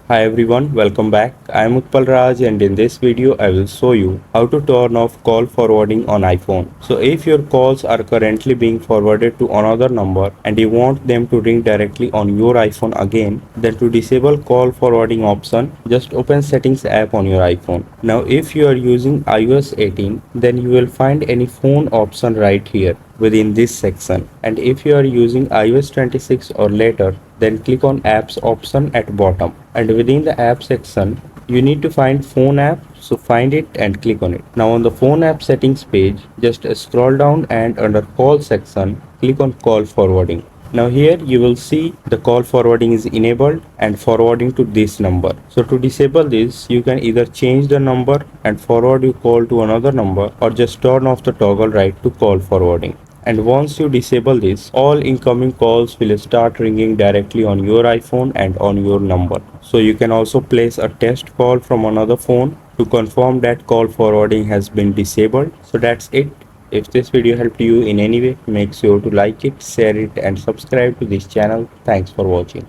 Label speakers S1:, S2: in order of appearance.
S1: Hi everyone, welcome back. I am Utpal Raj and in this video I will show you how to turn off call forwarding on iPhone. So if your calls are currently being forwarded to another number and you want them to ring directly on your iPhone again, then to disable call forwarding option, just open settings app on your iPhone. Now if you are using iOS 18, then you will find any phone option right here within this section, and if you are using iOS 26 or later, then click on apps option at bottom, and within the app section you need to find phone app, so find it and click on it. Now on the phone app settings page, just scroll down and under call section click on call forwarding. Now here you will see the call forwarding is enabled and forwarding to this number. So to disable this, you can either change the number and forward your call to another number, or just turn off the toggle right to call forwarding. And once you disable this, all incoming calls will start ringing directly on your iPhone and on your number. So you can also place a test call from another phone to confirm that call forwarding has been disabled. So that's it. If this video helped you in any way, make sure to like it, share it and subscribe to this channel. Thanks for watching.